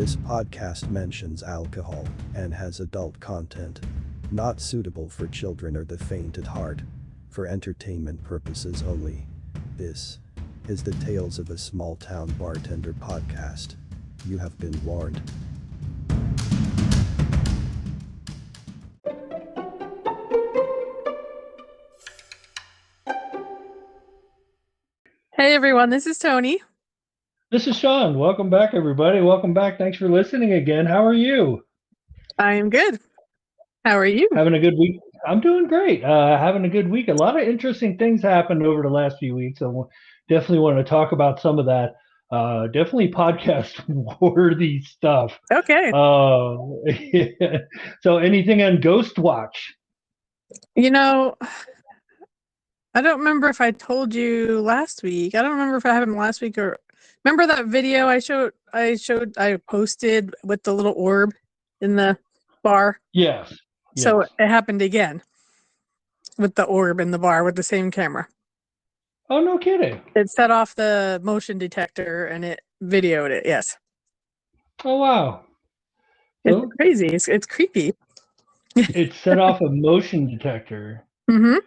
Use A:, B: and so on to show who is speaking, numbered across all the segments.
A: This podcast mentions alcohol and has adult content. Not suitable for children or the faint at heart. For entertainment purposes only. This is the Tales of a Small Town Bartender podcast. You have been warned.
B: Hey everyone, this is Tony.
C: This is Sean. Welcome back, everybody. Welcome back. Thanks for listening again. How are you?
B: I am good. How are you?
C: Having a good week? I'm doing great. Having a good week. A lot of interesting things happened over the last few weeks. So definitely want to talk about some of that. Definitely podcast worthy stuff.
B: Okay.
C: So anything on Ghost Watch?
B: You know, I don't remember if I told you last week. I don't remember if I happened last week or remember that video I posted with the little orb in the bar?
C: Yes.
B: So it happened again with the orb in the bar with the same camera.
C: Oh, no kidding.
B: It set off the motion detector and it videoed it. Yes.
C: Oh, wow.
B: It's crazy. It's creepy.
C: It set off a motion detector.
B: Mm-hmm.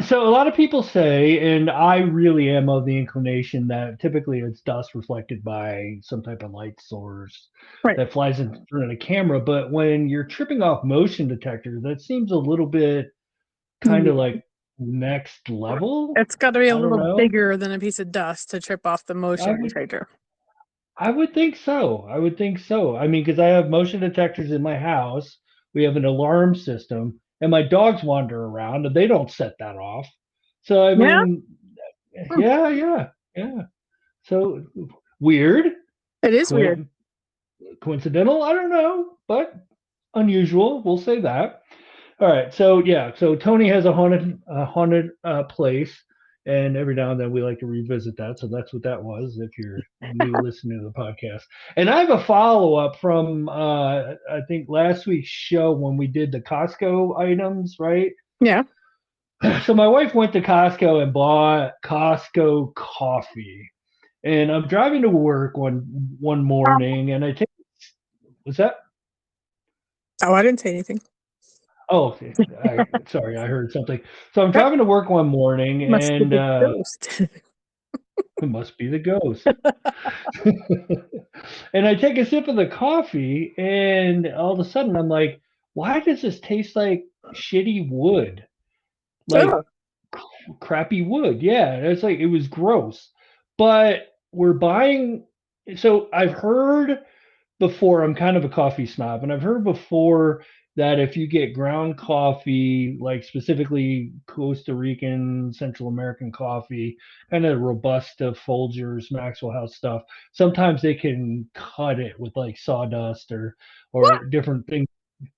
C: So a lot of people say, and I really am of the inclination that typically it's dust reflected by some type of light source that flies in front of the camera. But when you're tripping off motion detectors, that seems a little bit kind of like next level.
B: It's got to be a little bigger than a piece of dust to trip off the motion detector.
C: I would think so. I mean, because I have motion detectors in my house. We have an alarm system. And my dogs wander around and they don't set that off. So, I mean, yeah. So weird.
B: It is weird.
C: Coincidental? I don't know, but unusual. We'll say that. All right. So, yeah. So Tony has a haunted place. And every now and then we like to revisit that. So that's what that was, if you're new listening to the podcast. And I have a follow-up from, I think, last week's show when we did the Costco items, right?
B: Yeah.
C: So my wife went to Costco and bought Costco coffee. And I'm driving to work one morning, and I take – was that?
B: Oh, I didn't say anything.
C: Oh, sorry, I heard something. So I'm driving to work one morning, and it must be the ghost. And I take a sip of the coffee, and all of a sudden I'm like, why does this taste like shitty wood? Like crappy wood. Yeah, it's like it was gross. But we're buying. So I've heard before, I'm kind of a coffee snob, and I've heard before that if you get ground coffee, like specifically Costa Rican, Central American coffee, kind of Robusta, Folgers, Maxwell House stuff, sometimes they can cut it with like sawdust or different things.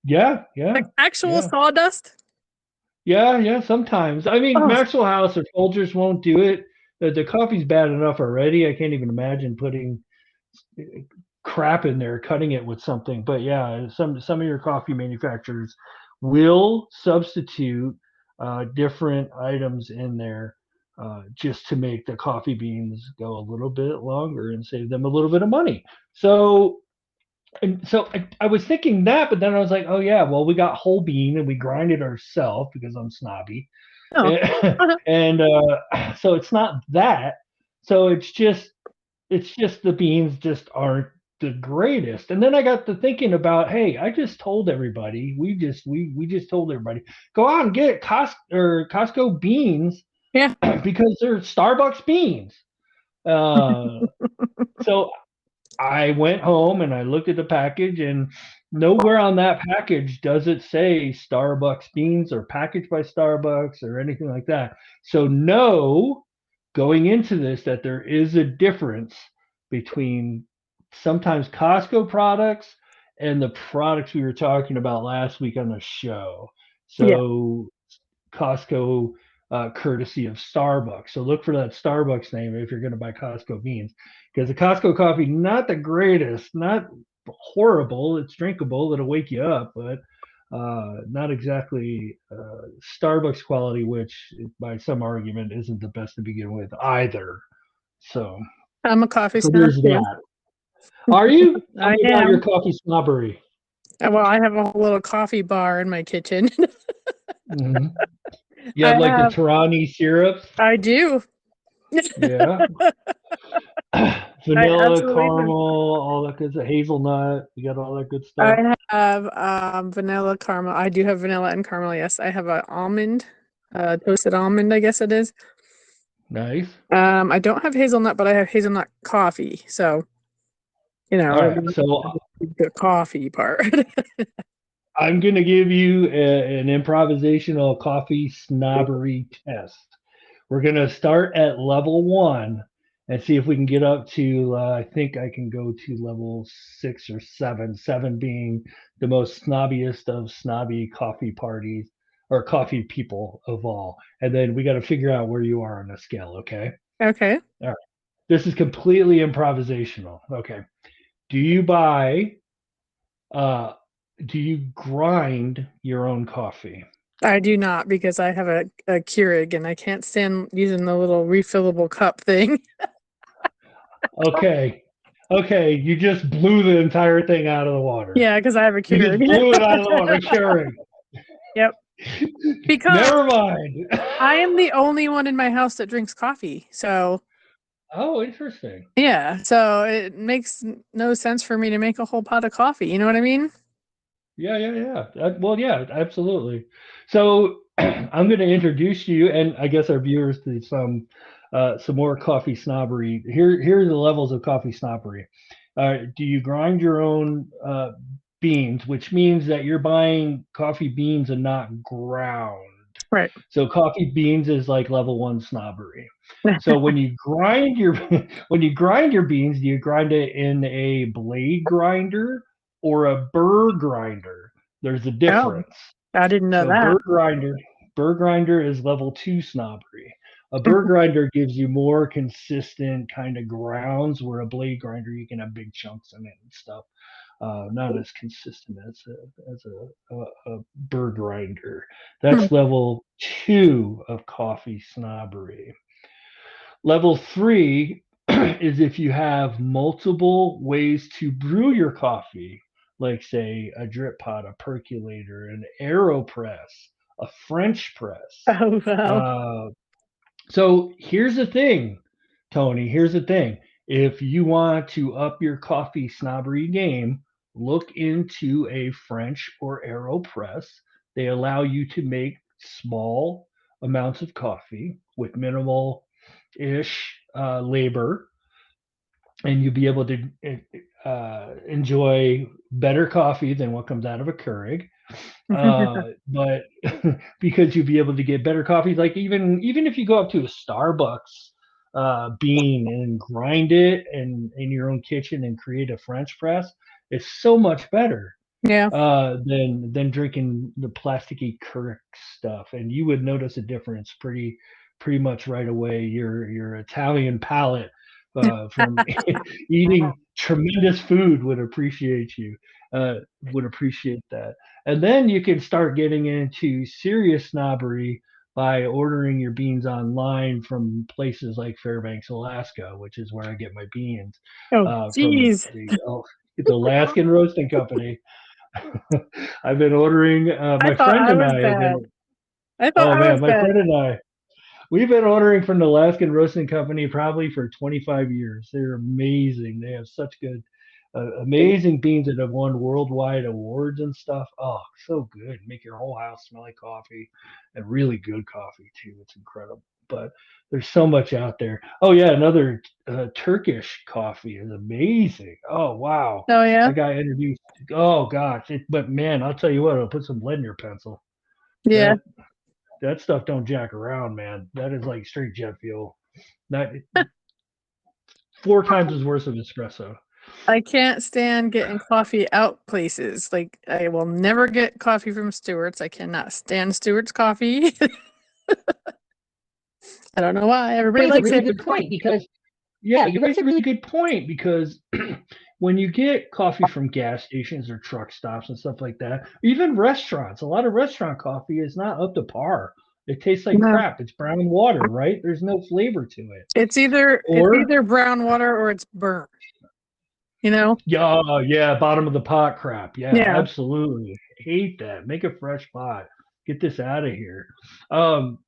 C: Yeah.
B: Like actual sawdust?
C: Yeah, sometimes. I mean, Maxwell House or Folgers won't do it. The coffee's bad enough already. I can't even imagine putting crap in there, cutting it with something. But yeah, some of your coffee manufacturers will substitute different items in there just to make the coffee beans go a little bit longer and save them a little bit of money. So I was thinking that, but then I was like, oh yeah, well, we got whole bean and we grind it ourselves because I'm snobby. And so it's not that. So it's just the beans just aren't the greatest. And then I got to thinking about, hey, I just told everybody, we just told everybody, go out and get Costco beans, because they're Starbucks beans. So I went home and I looked at the package, and nowhere on that package does it say Starbucks beans or packaged by Starbucks or anything like that. So no, going into this, that there is a difference between sometimes Costco products and the products we were talking about last week on the show. So Costco, courtesy of Starbucks. So look for that Starbucks name if you're going to buy Costco beans, because the Costco coffee, not the greatest, not horrible. It's drinkable. It'll wake you up, but not exactly Starbucks quality, which by some argument isn't the best to begin with either. So
B: I'm a coffee snob too.
C: Are you? Tell
B: I
C: me about
B: am.
C: your coffee snobbery.
B: Well, I have a whole little coffee bar in my kitchen.
C: Mm-hmm. You
B: I
C: have like the
B: have.
C: Tarani syrups.
B: I do.
C: Yeah.
B: I
C: Vanilla,
B: absolutely do.
C: caramel, all that good stuff. Hazelnut. You got all that good stuff.
B: I have vanilla caramel. I do have vanilla and caramel. Yes, I have an almond, toasted almond. I guess it is.
C: Nice.
B: I don't have hazelnut, but I have hazelnut coffee. So
C: All right. So
B: the coffee part.
C: I'm going to give you an improvisational coffee snobbery test. We're going to start at level 1 and see if we can get up to, I think I can go to level 6 or 7, 7 being the most snobbiest of snobby coffee parties or coffee people of all. And then we got to figure out where you are on the scale, okay?
B: Okay.
C: All right. This is completely improvisational. Okay. Do you buy uh, do you grind your own coffee?
B: I do not because I have a Keurig and I can't stand using the little refillable cup thing.
C: Okay. Okay, you just blew the entire thing out of the water.
B: Yeah, because I have a
C: You just
B: Keurig.
C: blew it out of the water, Keurig.
B: Yep. Because
C: Never mind.
B: I am the only one in my house that drinks coffee. So
C: Oh, interesting.
B: yeah, so it makes no sense for me to make a whole pot of coffee. You know what I mean?
C: Yeah. Well, yeah, absolutely. So I'm going to introduce you and I guess our viewers to some more coffee snobbery. Here are the levels of coffee snobbery. Do you grind your own beans, which means that you're buying coffee beans and not ground?
B: Right.
C: So coffee beans is like level 1 snobbery. So when you grind your beans, do you grind it in a blade grinder or a burr grinder? There's a
B: Oh,
C: difference.
B: I didn't know
C: So
B: that.
C: burr grinder is level 2 snobbery. A burr grinder gives you more consistent kind of grounds, where a blade grinder you can have big chunks in it and stuff. Not as consistent as a burr grinder. That's level 2 of coffee snobbery. Level 3 is if you have multiple ways to brew your coffee, like say a drip pot, a percolator, an AeroPress, a French press.
B: Oh wow.
C: So here's the thing, Tony. Here's the thing. If you want to up your coffee snobbery game, look into a French or AeroPress. They allow you to make small amounts of coffee with minimal ish labor, and you'll be able to enjoy better coffee than what comes out of a Keurig. But because you'll be able to get better coffee, like even if you go up to a Starbucks bean and grind it and in your own kitchen and create a French press, it's so much better.
B: Yeah.
C: Than drinking the plasticky Keurig stuff, and you would notice a difference pretty much right away. Your Italian palate from eating tremendous food would appreciate that. And then you can start getting into serious snobbery by ordering your beans online from places like Fairbanks, Alaska, which is where I get my beans
B: Oh,
C: from
B: geez.
C: the Alaskan Roasting Company. I've been ordering. My
B: I thought
C: friend
B: I
C: and
B: was
C: I have
B: bad.
C: been.
B: I thought
C: Oh
B: I
C: man,
B: was
C: my
B: bad.
C: friend and I, we've been ordering from the Alaskan Roasting Company probably for 25 years. They're amazing. They have such good, amazing beans that have won worldwide awards and stuff. Oh, so good. Make your whole house smell like coffee, and really good coffee too. It's incredible. But there's so much out there. Oh yeah, another Turkish coffee is amazing. Oh wow,
B: Oh yeah.
C: I got introduced. Oh gosh, but man, I'll tell you what, it'll put some lead in your pencil.
B: Yeah.
C: That stuff don't jack around, man. That is like straight jet fuel. That 4 times as worse of espresso.
B: I can't stand getting coffee out places. Like I will never get coffee from Stewart's. I cannot stand Stewart's coffee. I don't know why. Everybody likes it.
C: Good point because you raise a really good point because when you get coffee from gas stations or truck stops and stuff like that, even restaurants, a lot of restaurant coffee is not up to par. It tastes like crap. It's brown water, right? There's no flavor to it.
B: It's either brown water or it's burnt. you know?
C: Yeah, bottom of the pot crap. Yeah,
B: Yeah.
C: absolutely. Hate that. Make a fresh pot. Get this out of here. Um,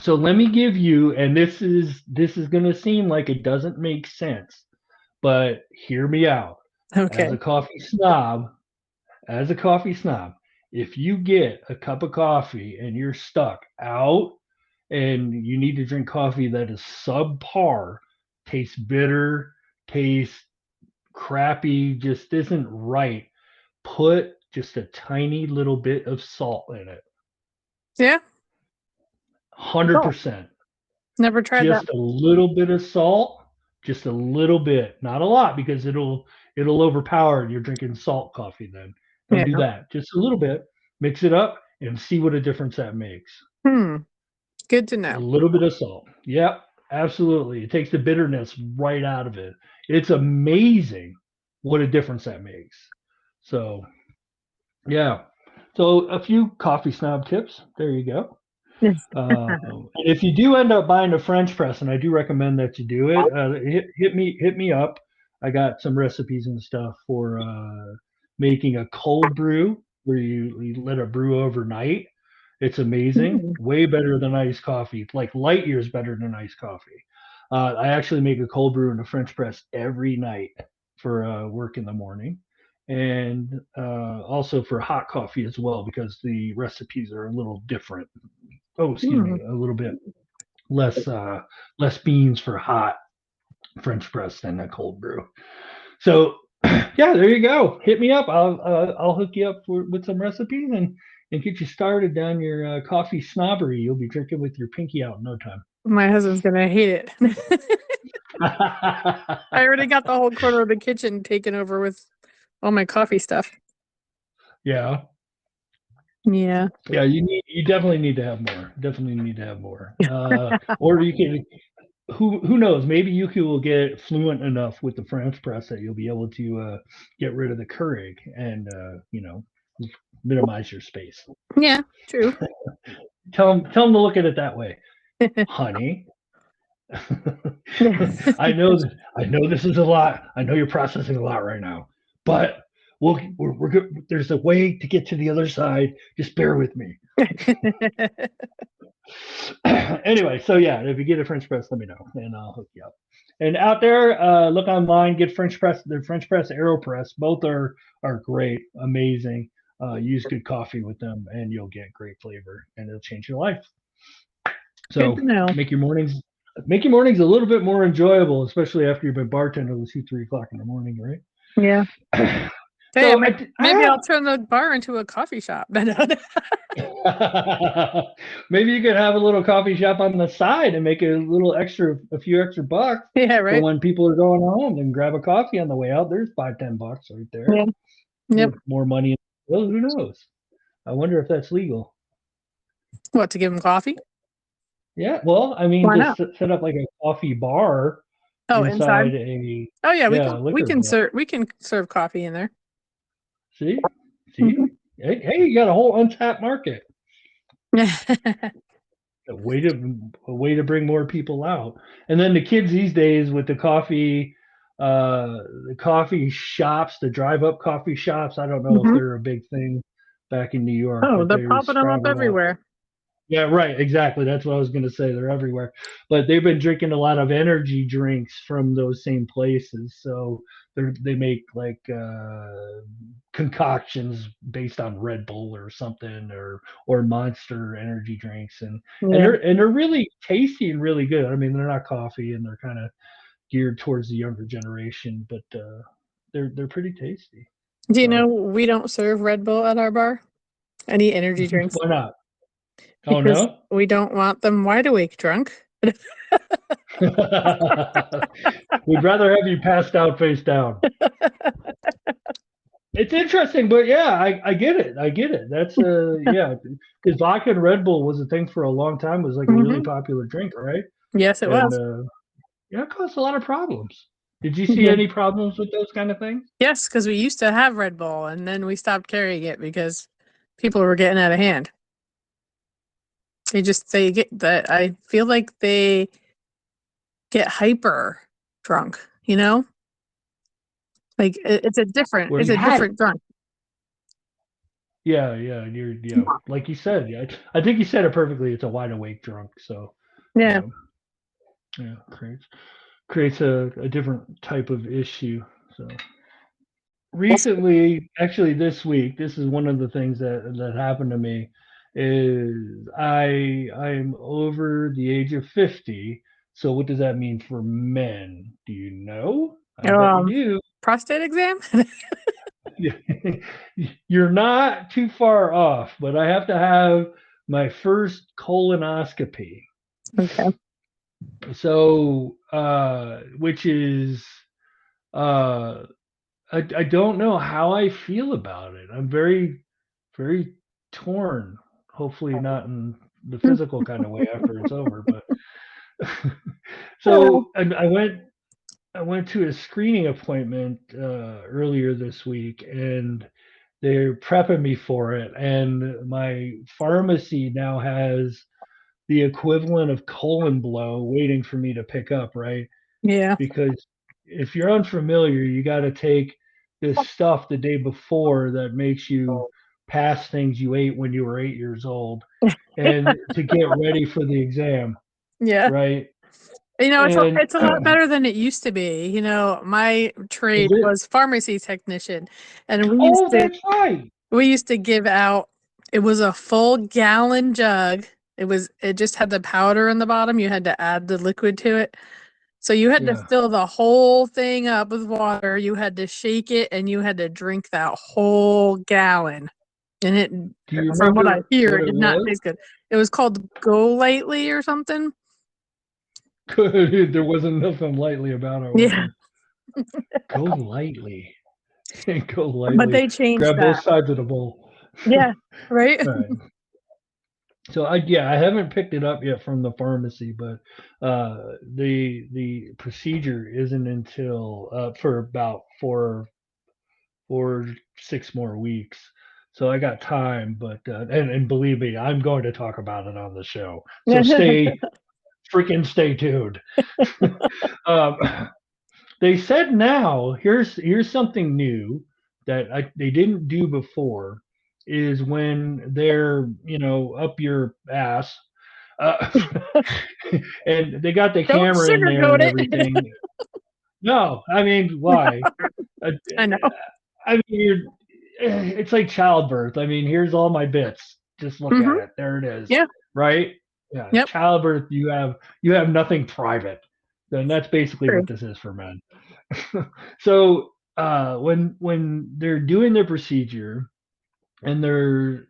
C: so let me give you, and this is gonna seem like it doesn't make sense, but hear me out. As
B: Okay.
C: a coffee snob, as a coffee snob, if you get a cup of coffee and you're stuck out and you need to drink coffee that is subpar, tastes bitter, tastes crappy, just isn't right, put just a tiny little bit of salt in it.
B: Yeah. Oh,
C: 100%.
B: never tried that.
C: Just a little bit of salt, just a little bit, not a lot because it'll overpower. You're drinking salt coffee then. Don't
B: Yeah.
C: do that. Just a little bit. Mix it up and see what a difference that makes.
B: Hmm. Good to
C: A
B: know.
C: little bit of salt. Yep, absolutely. It takes the bitterness right out of it. It's amazing what a difference that makes. So, yeah. So, a few coffee snob tips. There you go.
B: Yes.
C: And if you do end up buying a French press, and I do recommend that you do it, hit me up. I got some recipes and stuff for making a cold brew where you let it brew overnight. It's amazing,
B: Mm.
C: way better than iced coffee, like light years better than iced coffee. I actually make a cold brew in a French press every night for work in the morning, and also for hot coffee as well because the recipes are a little different. Oh, excuse
B: Mm.
C: me, a little bit less less beans for hot French press than a cold brew. So yeah, there you go. Hit me up. I'll hook you up with some recipes and get you started down your coffee snobbery. You'll be drinking with your pinky out in no time.
B: My husband's gonna hate it. I already got the whole corner of the kitchen taken over with all my coffee stuff.
C: Yeah.
B: Yeah.
C: Yeah, you definitely need to have more. Definitely need to have more. Or you can who knows? Maybe you will get fluent enough with the French press that you'll be able to get rid of the Keurig and minimize your space.
B: Yeah, true.
C: Tell them to look at it that way, honey. I know this is a lot. I know you're processing a lot right now, but we're good. There's a way to get to the other side. Just bear with me. Anyway, so yeah, if you get a French press, let me know and I'll hook you up. And out there, look online, get French press. The French press, AeroPress, both are great, amazing. Use good coffee with them, and you'll get great flavor, and it'll change your life.
B: Good
C: So
B: to know.
C: make your mornings a little bit more enjoyable, especially after you've been bartending till 2-3 o'clock in the morning, right?
B: Yeah. Hey,
C: So
B: maybe I'll turn the bar into a coffee shop.
C: maybe you could have a little coffee shop on the side and make a few extra bucks
B: Yeah,
C: for
B: right.
C: when people are going home and grab a coffee on the way out. There's $5-10 right there.
B: Yeah. Yep.
C: More money. Well, who knows? I wonder if that's legal.
B: What, to give them coffee?
C: Yeah. Well, I mean,
B: Why not?
C: just set up like a coffee bar
B: Oh, inside.
C: inside a
B: Oh yeah,
C: liquor bar.
B: we can serve coffee in there.
C: See?
B: Mhm.
C: Hey, you got a whole untapped market.
B: Yeah.
C: A way to bring more people out. And then the kids these days with the coffee shops, the drive-up coffee shops. I don't know if
B: Mhm.
C: they're a big thing back in New York,
B: Oh,
C: but
B: they're
C: they're
B: popping them up
C: sprouting up.
B: everywhere.
C: Yeah, right. Exactly. That's what I was going to say. They're everywhere. But they've been drinking a lot of energy drinks from those same places. So they make like concoctions based on Red Bull or something or Monster energy drinks
B: Yeah.
C: they're really tasty and really good. I mean, they're not coffee and they're kind of geared towards the younger generation, but they're pretty tasty.
B: Do you
C: So
B: know we don't serve Red Bull at our bar? Any energy drinks?
C: why not? Oh
B: Because
C: no.
B: we don't want them wide awake drunk.
C: We'd rather have you passed out face down. It's interesting, but yeah, I get it. I get it. That's yeah, because vodka and Red Bull was a thing for a long time. It was like a really
B: Mhm.
C: popular drink, right?
B: Yes, it
C: And
B: was.
C: yeah, it caused a lot of problems. Did you see
B: Yeah.
C: any problems with those kind of things?
B: Yes, because we used to have Red Bull and then we stopped carrying it because people were getting out of hand. They get that. I feel like they get hyper drunk, you know? Like it's a different drunk.
C: Yeah, like you said, I think you said it perfectly. It's a wide awake drunk, so
B: Yeah.
C: Creates a different type of issue. So recently, actually this week, this is one of the things that happened to me is I'm over the age of 50. So what does that mean for men? Do you know? I bet you do.
B: Prostate exam?
C: You're not too far off, but I have to have my first colonoscopy.
B: Okay.
C: So, which is, I don't know how I feel about it. I'm very, very torn. Hopefully not in the physical kind of way after it's over, but so I went to a screening appointment earlier this week, and they're prepping me for it. And my pharmacy now has the equivalent of colon blow waiting for me to pick up, right?
B: Yeah.
C: Because if you're unfamiliar, you got to take this stuff the day before that makes you pass things you ate when you were 8 years old, and to get ready for the exam.
B: Yeah.
C: Right.
B: It's a lot better than it used to be. My trade was pharmacy technician, and
C: that's right.
B: We used to give out. It was a full gallon jug. It just had the powder in the bottom. You had to add the liquid to it. So you had to fill the whole thing up with water. You had to shake it, and you had to drink that whole gallon. And from what I hear, it did not taste good. It was called Go Lightly or something.
C: There wasn't nothing lightly about it.
B: Yeah.
C: Go lightly. Go lightly.
B: But they changed
C: Grab
B: that.
C: both sides of the bowl.
B: Yeah. Right.
C: Right. So I haven't picked it up yet from the pharmacy, but the procedure isn't until for about 6 more weeks. So I got time, but and believe me, I'm going to talk about it on the show. So stay tuned. They said now here's something new that they didn't do before, is when they're up your ass, and they got the camera in there and everything. No, I mean, why?
B: I know.
C: I mean, it's like childbirth. I mean, here's all my bits. Just look at it. There it is.
B: Yeah.
C: Right. Yeah. Yep. Childbirth. You have nothing private. Then that's basically what this is for men. So when they're doing their procedure and they're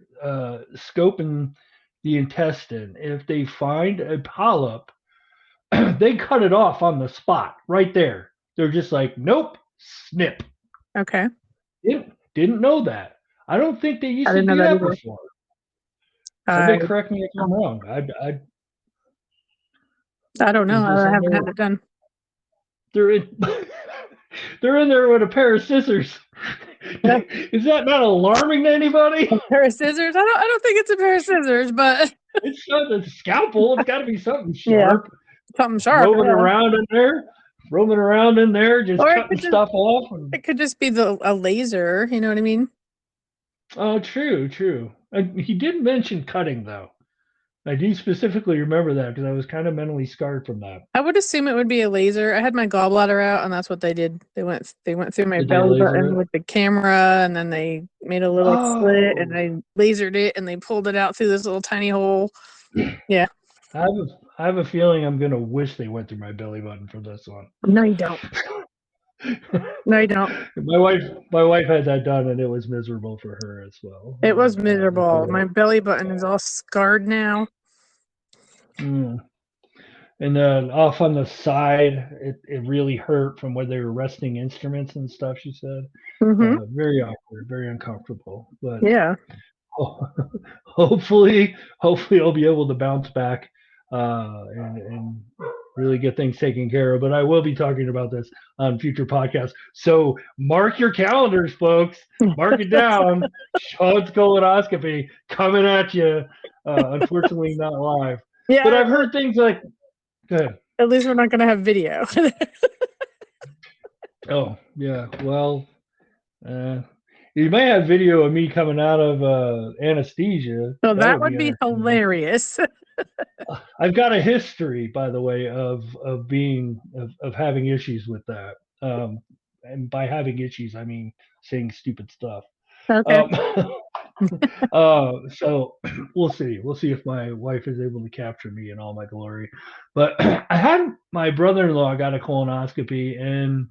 C: scoping the intestine, if they find a polyp, they cut it off on the spot right there. They're just like, nope, snip.
B: Okay.
C: Didn't know that. I don't think they used to do that before. Somebody correct me if I'm wrong.
B: I don't know. I haven't had it done.
C: They're in there with a pair of scissors. Is that not alarming to anybody?
B: A pair of scissors? I don't think it's a pair of scissors, but
C: it's not a scalpel. It's got to be something sharp.
B: Yeah, something sharp.
C: Roaming around in there, just cutting stuff off.
B: It could just be a laser. You know what I mean?
C: Oh, true. He did mention cutting, though. I do specifically remember that because I was kind of mentally scarred from that.
B: I would assume it would be a laser. I had my gallbladder out, and that's what they did. They went through my belly button with the camera, and then they made a little slit, and they lasered it, and they pulled it out through this little tiny hole. Yeah.
C: I have a feeling I'm gonna wish they went through my belly button for this one.
B: No, you don't. No, you don't.
C: My wife had that done, and it was miserable for her as well.
B: It was miserable. My belly button is all scarred now.
C: And then off on the side, it really hurt from where they were resting instruments and stuff. She said, very awkward, very uncomfortable. But
B: yeah,
C: hopefully I'll be able to bounce back and really get things taken care of. But I will be talking about this on future podcasts. So mark your calendars, folks. Mark it down. Sean's colonoscopy coming at you. Unfortunately, not live. Yeah, but I've heard things like, go ahead.
B: At least we're not going to have video.
C: Oh, Yeah. Well, you may have video of me coming out of anesthesia.
B: So
C: That
B: that
C: would be
B: would be
C: entertaining.
B: hilarious.
C: I've got a history, by the way, of having issues with that. And by having issues, I mean saying stupid stuff.
B: Okay.
C: Um, so we'll see. We'll see if my wife is able to capture me in all my glory. But I had my brother-in-law got a colonoscopy, and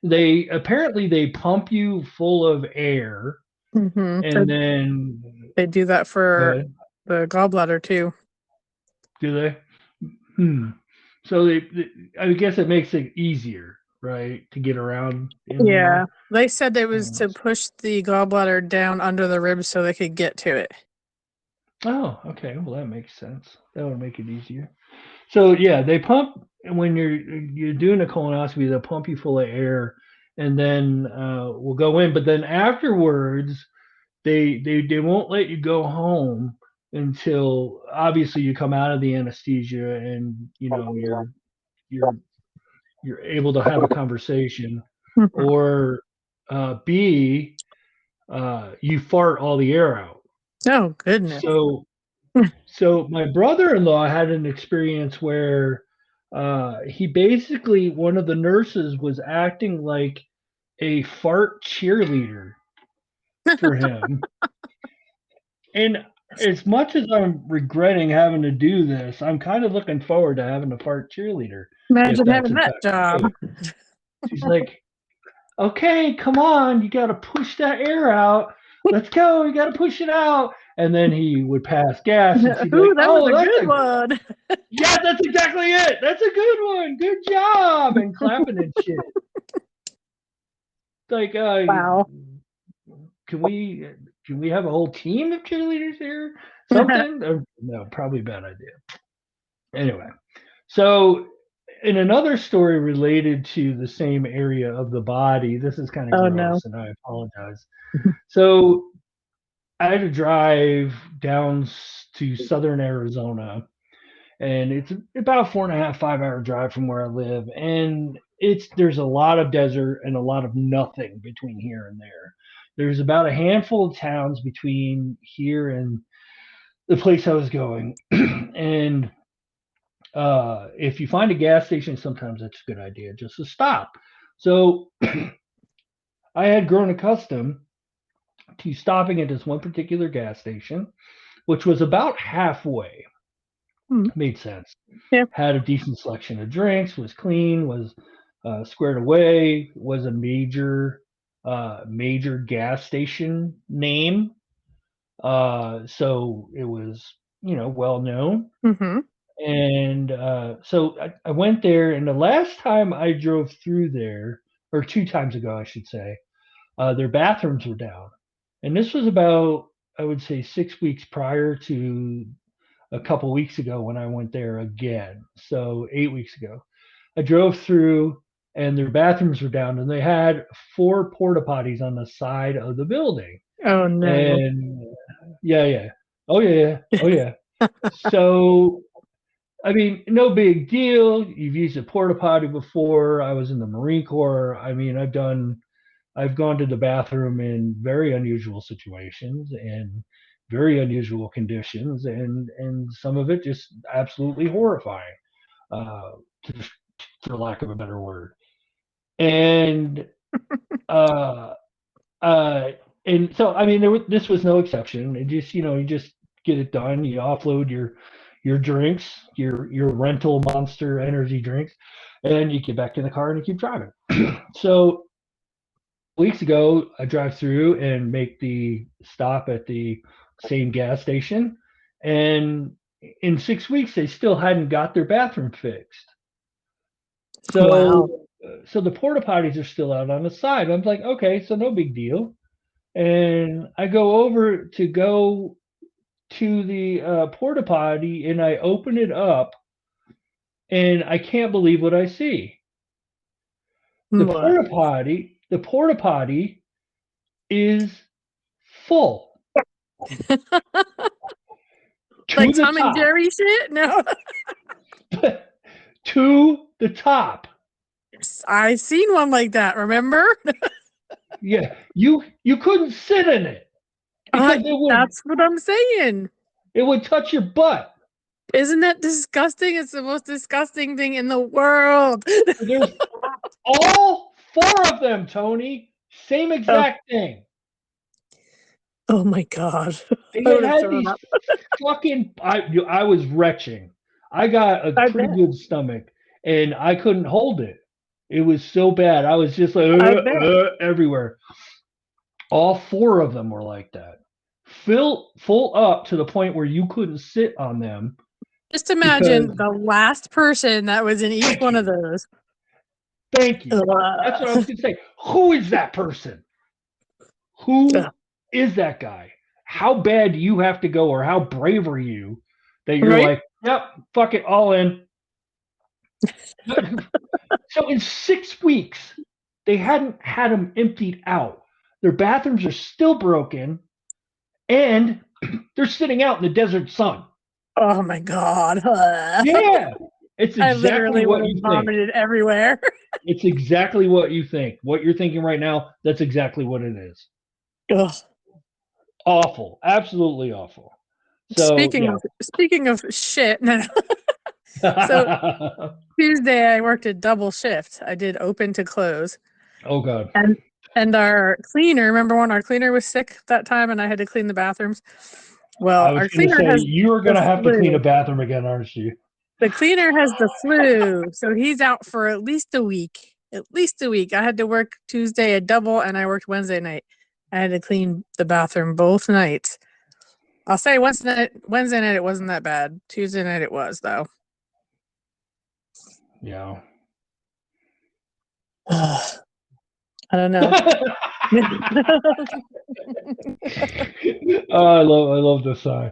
C: they pump you full of air,
B: So
C: and then
B: they do that
C: go
B: for
C: ahead.
B: the gallbladder too.
C: Do they? So I guess it makes it easier, right, to get around in
B: Yeah.
C: there.
B: They said it was to push the gallbladder down under the ribs so they could get to it.
C: Oh, okay. Well, that makes sense. That would make it easier. So yeah, they pump when you're doing a colonoscopy. They'll pump you full of air, and then we'll go in. But then afterwards, they won't let you go home until obviously you come out of the anesthesia and you're you're able to have a conversation, or B, you fart all the air out.
B: Oh goodness.
C: So so my brother-in-law had an experience where he basically one of the nurses was acting like a fart cheerleader for him. And as much as I'm regretting having to do this, I'm kind of looking forward to having a fart cheerleader. If
B: Imagine
C: that's
B: having
C: in
B: that
C: fact
B: job.
C: the case. She's like, okay, come on, you got to push that air out. Let's go, you got to push it out. And then he would pass gas, and she'd be like,
B: Ooh, that was
C: oh,
B: a
C: that's
B: good
C: a
B: one.
C: yeah, that's exactly it. That's a good one. Good job, and clapping and shit. Like,
B: Wow.
C: can we have a whole team of cheerleaders here? Something? No, probably a bad idea. Anyway, so in another story related to the same area of the body, this is kind of
B: Oh no.
C: gross, and I apologize. So I had to drive down to southern Arizona, and it's about 4.5, 5 hour drive from where I live, and there's a lot of desert and a lot of nothing between here and there. There's about a handful of towns between here and the place I was going, and if you find a gas station, sometimes that's a good idea just to stop. So I had grown accustomed to stopping at this one particular gas station, which was about halfway. Made sense.
B: Yeah.
C: Had a decent selection of drinks, was clean, was squared away, was a major gas station name. So it was, well known. And so I went there, and the last time I drove through there, or 2 times ago, I should say, their bathrooms were down. And this was about, I would say, 6 weeks prior to a couple weeks ago when I went there again. So 8 weeks ago, I drove through, and their bathrooms were down, and they had 4 porta potties on the side of the building.
B: Oh no.
C: And yeah. Oh yeah. Oh yeah. So I mean, no big deal. You've used a porta potty before. I was in the Marine Corps. I mean, I've gone to the bathroom in very unusual situations and very unusual conditions, and some of it just absolutely horrifying, uh, for lack of a better word. And uh, uh, and so I mean, this was no exception. It just you just get it done. You offload your drinks, your rental Monster Energy drinks, and you get back in the car and you keep driving. So weeks ago, I drive through and make the stop at the same gas station, and in 6 weeks they still hadn't got their bathroom fixed. So
B: wow.
C: So the porta potties are still out on the side. I'm like, okay, so no big deal. And I go over to the porta potty, and I open it up, and I can't believe what I see. The porta potty is full
B: Like
C: to the
B: Tom and
C: top.
B: Jerry shit? No.
C: To the top.
B: I seen one like that, remember?
C: Yeah, you couldn't sit in it because
B: That's what I'm saying.
C: it would touch your butt.
B: Isn't that disgusting? It's the most disgusting thing in the world.
C: There's all 4 of them, Tony. Same exact thing.
B: Oh my god.
C: They
B: I would have
C: had
B: thrown
C: these
B: up.
C: fucking. I was retching. I got a
B: I
C: pretty
B: bet.
C: good stomach, and I couldn't hold it. It was so bad. I was just like
B: I bet.
C: everywhere. All 4 of them were like that. Full up to the point where you couldn't sit on them.
B: Just imagine the last person that was in each one of those.
C: Thank you. That's what I was going to say. Who is that person? Who is that guy? How bad do you have to go, or how brave are you that you're like, yep, fuck it, all in. So in 6 weeks, they hadn't had them emptied out. Their bathrooms are still broken, and they're sitting out in the desert sun.
B: Oh my god.
C: Yeah, it's
B: I
C: exactly
B: literally
C: what
B: would
C: you
B: have vomited everywhere.
C: It's exactly what you think. What you're thinking right now, that's exactly what it is.
B: Ugh.
C: Awful. Absolutely awful. So
B: speaking of shit. So Tuesday I worked a double shift. I did open to close.
C: Oh god.
B: And our cleaner, remember when our cleaner was sick that time and I had to clean the bathrooms? Well,
C: I was
B: our
C: going to
B: cleaner
C: say
B: has
C: you are going to have to clean a bathroom again, aren't you?
B: The cleaner has the flu, so he's out for at least a week. At least a week. I had to work Tuesday a double, and I worked Wednesday night. I had to clean the bathroom both nights. I'll say Wednesday night it wasn't that bad. Tuesday night it was, though.
C: Yeah.
B: I don't know.
C: I love this sigh.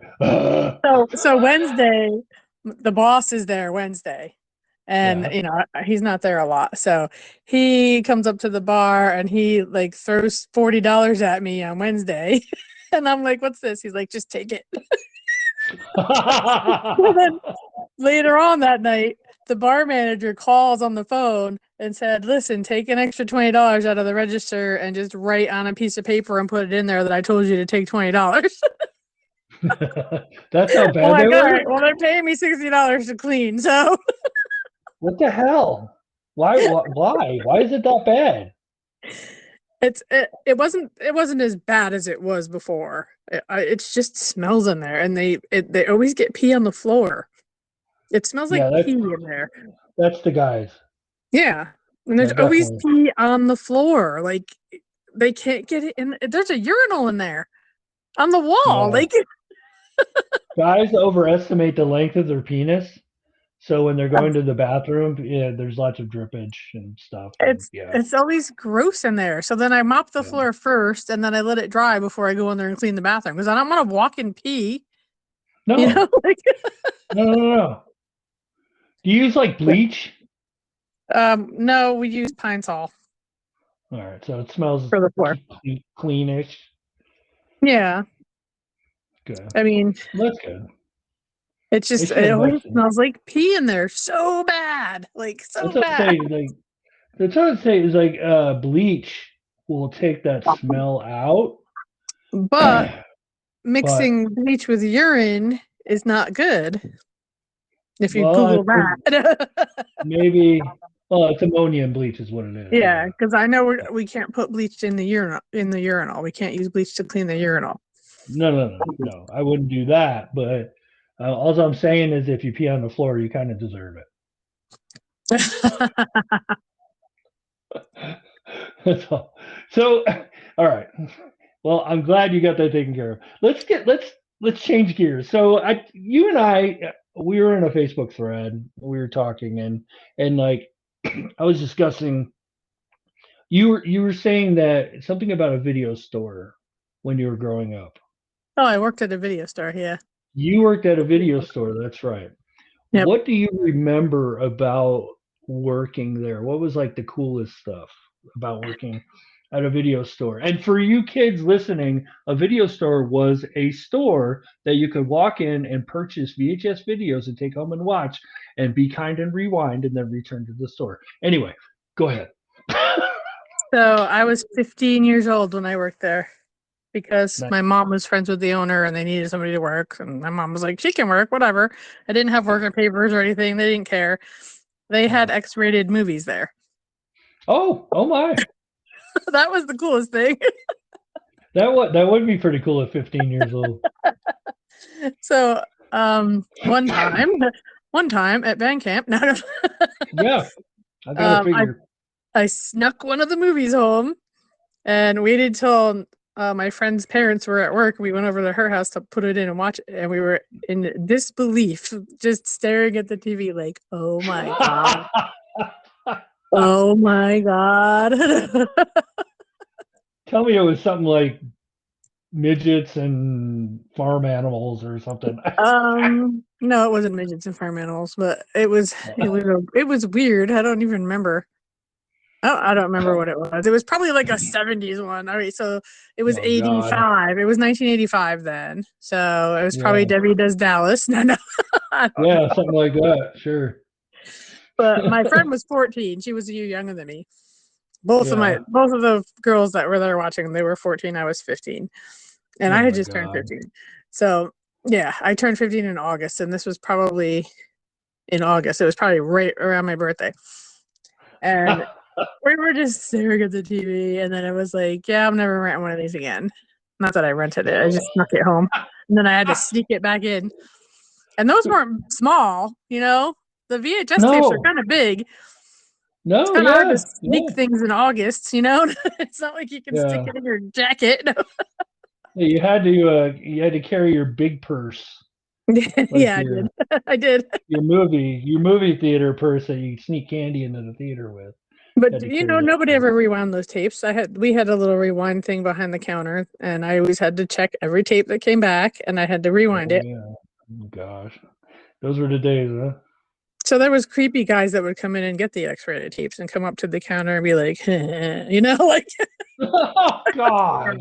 B: So Wednesday, the boss is there Wednesday. And you know, he's not there a lot. So he comes up to the bar and he like throws $40 at me on Wednesday. And I'm like, what's this? He's like, just take it. And then later on that night, the bar manager calls on the phone and said, listen, take an extra $20 out of the register and just write on a piece of paper and put it in there that I told you to take $20.
C: That's how bad they were?
B: All right, well, they're paying me $60 to clean, so.
C: What the hell? Why? Why is it that bad?
B: It wasn't as bad as it was before. It just smells in there, and they always get pee on the floor. It smells like pee in there.
C: That's the guys.
B: Yeah, and there's always pee on the floor. Like they can't get it in. There's a urinal in there on the wall.
C: Yeah.
B: Like
C: guys overestimate the length of their penis. So when they're going to the bathroom, there's lots of drippage and stuff.
B: It's always gross in there. So then I mop the floor first, and then I let it dry before I go in there and clean the bathroom because I don't want to walk and pee.
C: No,
B: you know?
C: no. Do you use like bleach?
B: No, we use Pine Sol.
C: All right, so it smells
B: for the floor.
C: Cleanish.
B: Yeah.
C: Good.
B: I mean,
C: that's good.
B: It's just it always smells like pee in there so bad, like so bad.
C: That's what I'd say is like bleach will take that smell out.
B: But mixing bleach with urine is not good. If you Google that.
C: Maybe it's ammonia and bleach is what it is.
B: Yeah, because I know we can't put bleach in the urinal. We can't use bleach to clean the urinal.
C: No. I wouldn't do that, but all I'm saying is if you pee on the floor, you kind of deserve it. That's all. So, all right. Well, I'm glad you got that taken care of. Let's change gears. So you and I, we were in a Facebook thread. We were talking and like I was discussing. You were saying that something about a video store when you were growing up.
B: Oh, I worked at a video store. Yeah.
C: You worked at a video store. That's right. Yep. What do you remember about working there? What was like the coolest stuff about working at a video store? And for you kids listening, a video store was a store that you could walk in and purchase VHS videos and take home and watch and be kind and rewind and then return to the store. Anyway, Go ahead.
B: So I was 15 years old when I worked there because
C: Nice.
B: my mom was friends with the owner and they needed somebody to work. And my mom was like, she can work, whatever. I didn't have worker papers or anything. They didn't care. They had X-rated movies there.
C: Oh my.
B: That was the coolest thing.
C: That would be pretty cool at 15 years old.
B: So one time at band camp,
C: Yeah, I gotta figure.
B: I snuck one of the movies home and waited till my friend's parents were at work. We went over to her house to put it in and watch it, and we were in disbelief, just staring at the TV like, oh my god. Oh my god.
C: Tell me it was something like midgets and farm animals or something.
B: No, it wasn't midgets and farm animals, but it was weird. I don't even remember. I don't remember what it was. It was probably like a 70s one. All right, so it was 85. God. It was 1985 then. So it was probably Debbie Does Dallas. No.
C: Yeah, something like that. Sure.
B: But my friend was 14. She was a year younger than me. Both of the girls that were there watching, they were 14. I was 15, and I had just turned 15. So yeah, I turned 15 in August, and this was probably in August. It was probably right around my birthday, and we were just staring at the TV, and then it was like, yeah, I'm never renting one of these again. Not that I rented it, I just snuck it home, and then I had to sneak it back in. And those weren't small, you know. The VHS tapes are kind of big.
C: No,
B: it's kind of hard to sneak things in August, you know. It's not like you can stick it in your jacket.
C: You had to carry your big purse.
B: Like I did.
C: Your movie theater purse that you sneak candy into the theater with.
B: But you know, nobody ever rewound those tapes. We had a little rewind thing behind the counter, and I always had to check every tape that came back, and I had to rewind it.
C: Yeah. Oh, gosh, those were the days, huh?
B: So there was creepy guys that would come in and get the X-rated tapes and come up to the counter and be like, you know, like.
C: Oh God.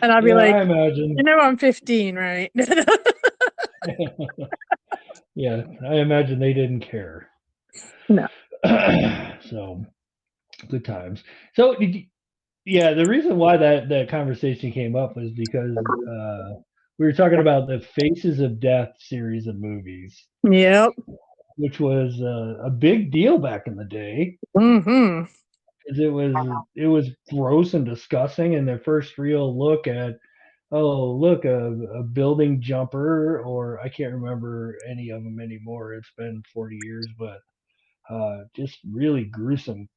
B: And I'd be like,
C: I imagine.
B: You know, I'm 15, right?
C: Yeah, I imagine they didn't care.
B: No.
C: So, good times. So, the reason why that conversation came up was because we were talking about the Faces of Death series of movies.
B: Yep.
C: Which was a big deal back in the day.
B: Mm-hmm.
C: It was gross and disgusting, and their first real look at a building jumper, or I can't remember any of them anymore. It's been 40 years, but just really gruesome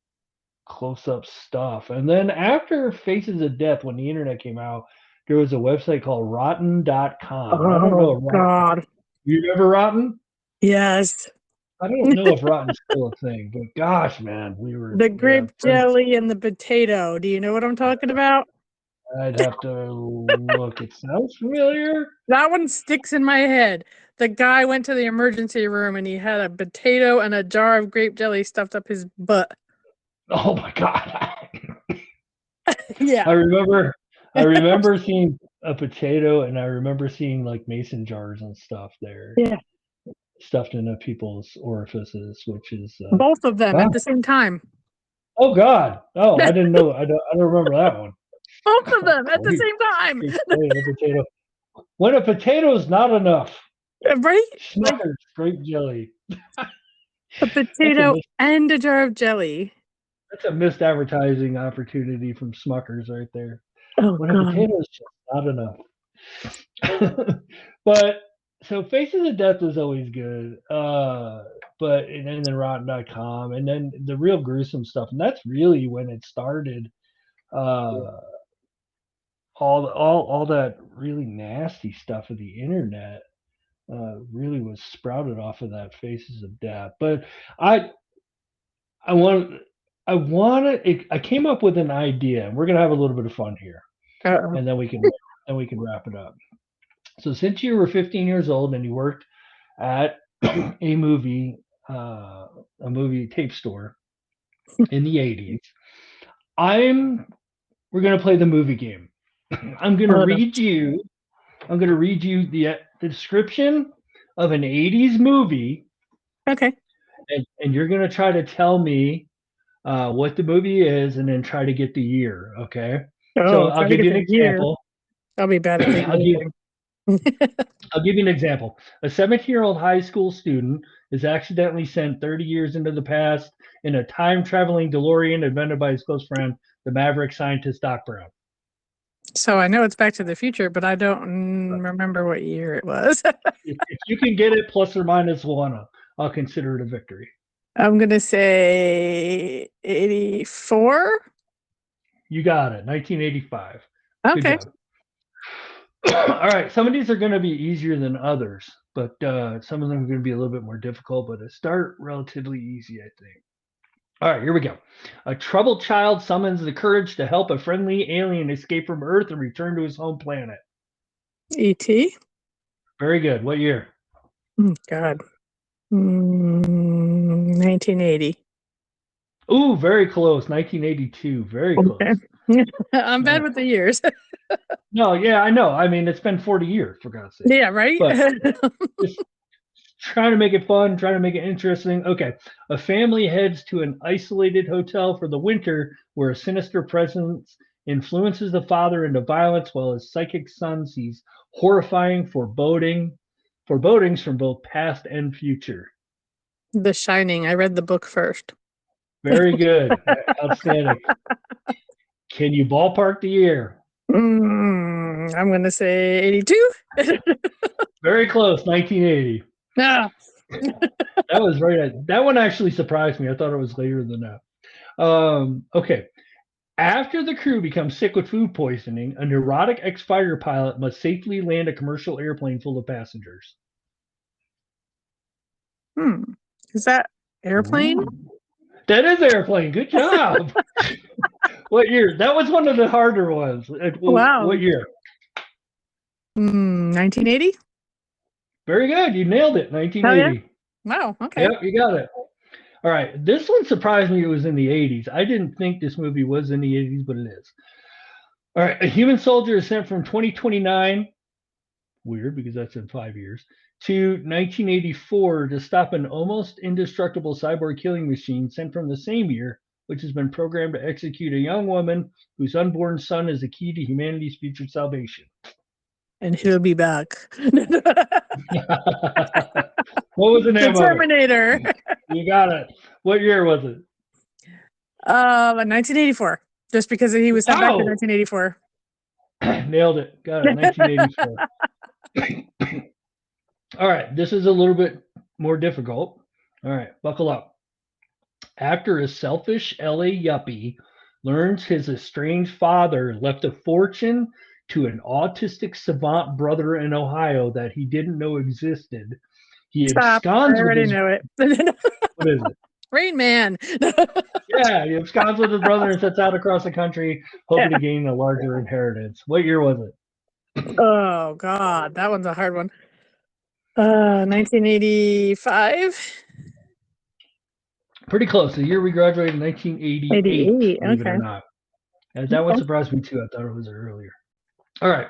C: close-up stuff. And then after Faces of Death, when the internet came out, there was a website called Rotten.com.
B: Oh, I don't know if God.
C: You remember Rotten?
B: Yes.
C: I don't know if Rotten's still a thing, but gosh, man, we were
B: the grape jelly and the potato. Do you know what I'm talking about?
C: I'd have to look. It sounds familiar.
B: That one sticks in my head. The guy went to the emergency room and he had a potato and a jar of grape jelly stuffed up his butt.
C: Oh my God.
B: Yeah.
C: I remember seeing a potato, and I remember seeing like mason jars and stuff there.
B: Yeah.
C: Stuffed into people's orifices, which is
B: both of them at the same time.
C: Oh God! Oh, I didn't know. I don't remember that one.
B: Both of them at the same time.
C: Potato. When a potato is not enough,
B: right?
C: Smucker's grape jelly.
B: A potato and a jar of jelly.
C: That's a missed advertising opportunity from Smucker's right there.
B: Oh,
C: when
B: God.
C: a potato is just not enough. But so Faces of Death is always good. But and then Rotten.com, and then the real gruesome stuff, and that's really when it started. All that really nasty stuff of the internet really was sprouted off of that Faces of Death. But I came up with an idea, and we're gonna have a little bit of fun here, and then we can wrap it up. So since you were 15 years old and you worked at a movie tape store in the 80s, we're gonna play the movie game. I'm gonna read you the description of an 80s movie.
B: Okay.
C: And you're gonna try to tell me what the movie is, and then try to get the year. Okay. So
B: Oh,
C: I'll
B: try to
C: give
B: get
C: you an
B: the year.
C: example.
B: I'll be bad at the
C: I'll
B: year.
C: I'll give you an example. A 17-year-old high school student is accidentally sent 30 years into the past in a time-traveling DeLorean invented by his close friend, the maverick scientist Doc Brown.
B: So I know it's Back to the Future, but I don't remember what year it was.
C: If you can get it plus or minus one, I'll consider it a victory.
B: I'm going to say 84.
C: You got it. 1985.
B: Okay.
C: Good job. All right. Some of these are going to be easier than others, but some of them are going to be a little bit more difficult, but to start relatively easy, I think. All right, here we go. A troubled child summons the courage to help a friendly alien escape from Earth and return to his home planet.
B: E.T.
C: Very good. What year?
B: God. 1980.
C: Ooh, very close. 1982. Very close.
B: I'm bad with the years.
C: No, yeah, I know. I mean, it's been 40 years, for God's sake.
B: Yeah, right?
C: But just trying to make it fun, trying to make it interesting. Okay. A family heads to an isolated hotel for the winter where a sinister presence influences the father into violence while his psychic son sees horrifying forebodings from both past and future.
B: The Shining. I read the book first.
C: Very good. Outstanding. Can you ballpark the year?
B: I'm going to say 82.
C: Very close. 1980.
B: No.
C: That was right. That one actually surprised me. I thought it was later than that. Okay. After the crew becomes sick with food poisoning, a neurotic ex-fighter pilot must safely land a commercial airplane full of passengers.
B: Is that Airplane?
C: Ooh. That is Airplane. Good job. What year? That was one of the harder ones.
B: Wow.
C: What year?
B: 1980?
C: Very good. You nailed it. 1980.
B: Oh, yeah? Wow. Okay.
C: Yep, you got it. All right. This one surprised me. It was in the 80s. I didn't think this movie was in the 80s, but it is. All right. A human soldier is sent from 2029. Weird, because that's in 5 years. To 1984 to stop an almost indestructible cyborg killing machine sent from the same year, which has been programmed to execute a young woman whose unborn son is the key to humanity's future salvation.
B: And he'll be back.
C: What was the name
B: The Terminator.
C: of it? You got it. What year was it?
B: 1984. Just because he was sent back in 1984.
C: Nailed it. Got it. 1984. All right. This is a little bit more difficult. All right. Buckle up. After a selfish LA yuppie learns his estranged father left a fortune to an autistic savant brother in Ohio that he didn't know existed, he absconds.
B: I already know it.
C: What is it?
B: Rain Man.
C: Yeah, he absconds with his brother and sets out across the country, hoping to gain a larger inheritance. What year was it?
B: Oh, God. That one's a hard one. 1985.
C: Pretty close. The year we graduated, 1988.
B: 88.
C: Believe
B: Okay.
C: it or not. That one surprised me too. I thought it was earlier. All right.